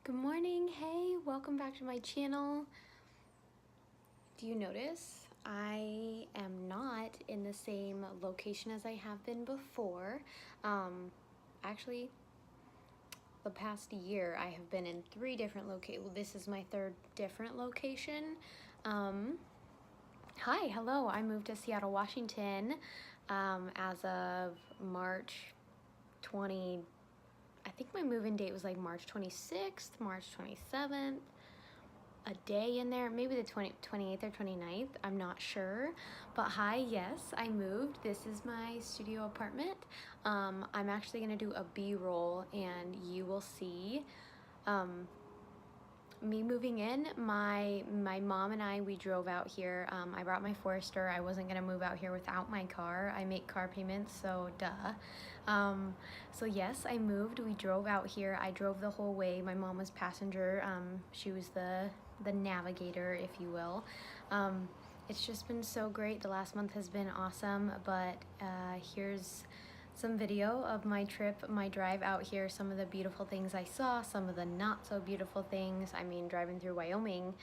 Good morning. Hey, welcome back to my channel. Do you notice I am not in the same location as I have been before? Actually, the past year I have been in 3 different locations. Well, this is my 3rd different location. Hi, hello. I moved to Seattle, Washington as of March 20. I think my move-in date was like March 26th, March 27th, a day in there, maybe the 28th or 29th, I'm not sure. But hi, yes, I moved. This is my studio apartment. I'm actually gonna do a B-roll and you will see me moving in. My mom and we drove out here. I brought my Forester. I wasn't gonna move out here without my car. I make car payments, so duh. So yes, I moved. We drove out here. I drove the whole way. My mom was passenger. She was the navigator, if you will. It's just been so great. The last month has been awesome, but here's some video of my trip, my drive out here, some of the beautiful things I saw, some of the not so beautiful things. I mean, driving through Wyoming,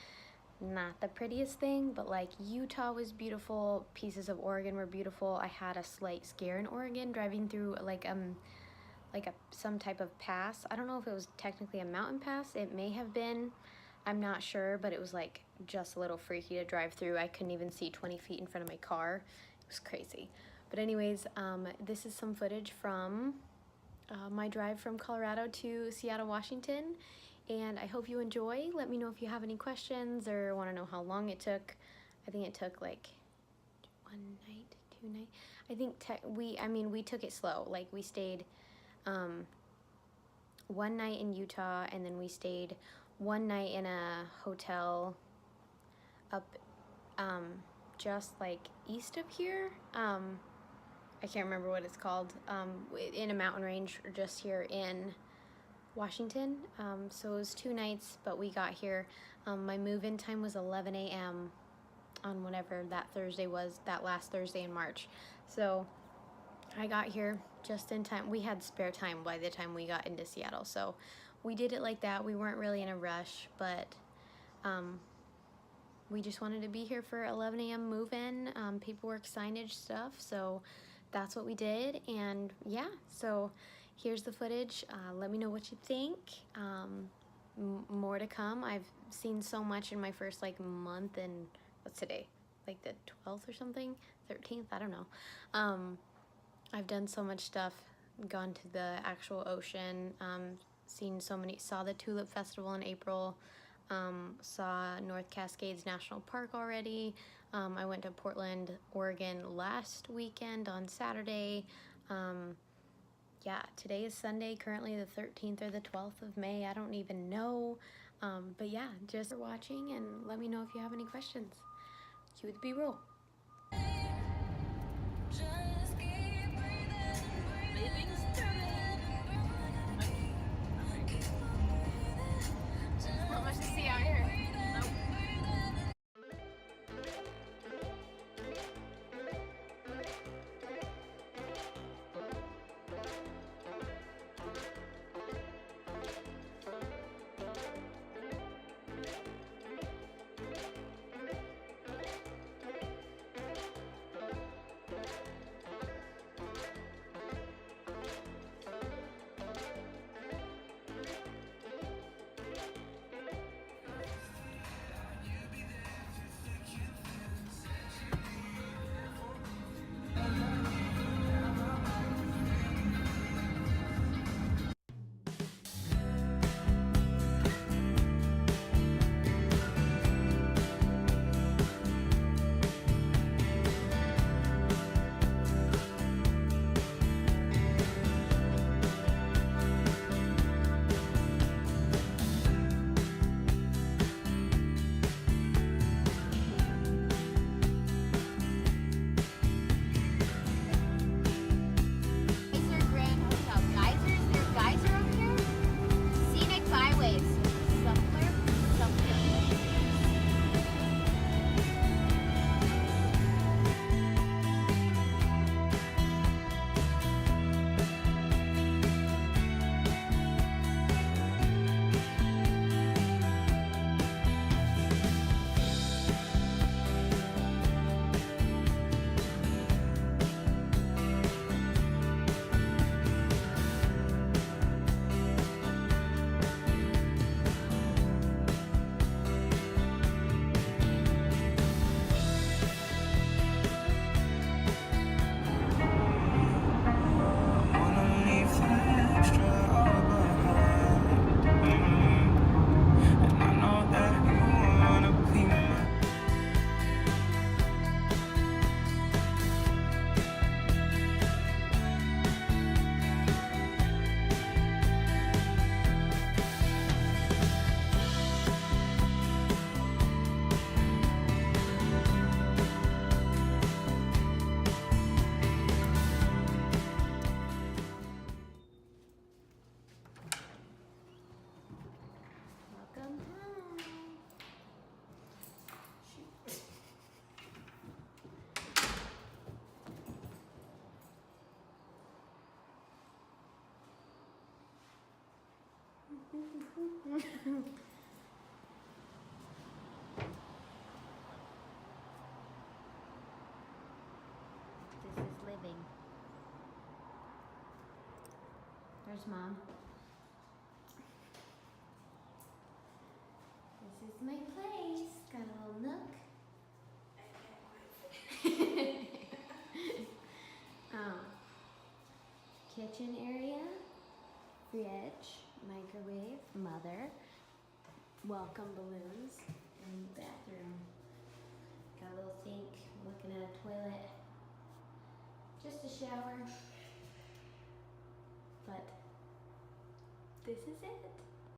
not the prettiest thing, but like Utah was beautiful, pieces of Oregon were beautiful. I had a slight scare in Oregon driving through some type of pass. I don't know if it was technically a mountain pass. It may have been, I'm not sure, but it was like just a little freaky to drive through. I couldn't even see 20 feet in front of my car. It was crazy. But anyways, this is some footage from my drive from Colorado to Seattle, Washington, and I hope you enjoy. Let me know if you have any questions or want to know how long it took. I think it took like 1 night, 2 nights. I think we took it slow. Like we stayed 1 night in Utah, and then we stayed 1 night in a hotel up just like east of here. I can't remember what it's called, in a mountain range just here in Washington. So it was 2 nights, but we got here. My move-in time was 11 a.m. on whatever that Thursday was, that last Thursday in March. So I got here just in time. We had spare time by the time we got into Seattle, so we did it like that. We weren't really in a rush, but we just wanted to be here for 11 a.m. move-in, paperwork, signage stuff, so that's what we did. And yeah, so here's the footage. Let me know what you think. More to come. I've seen so much in my first like month, and what's today? Like the 12th or something? 13th? I don't know. I've done so much stuff, gone to the actual ocean, saw the Tulip Festival in April, saw North Cascades National Park already. I went to Portland, Oregon last weekend on Saturday. Yeah, today is Sunday, currently the 13th or the 12th of May. I don't even know. But yeah, just for watching, and let me know if you have any questions. Cue the B-roll. Not much to see out here. Nope. This is living. There's Mom. This is my place. Got a little nook. Kitchen area, fridge, microwave, mother, welcome balloons, and bathroom. Got a little sink, looking at a toilet, just a shower, but this is it.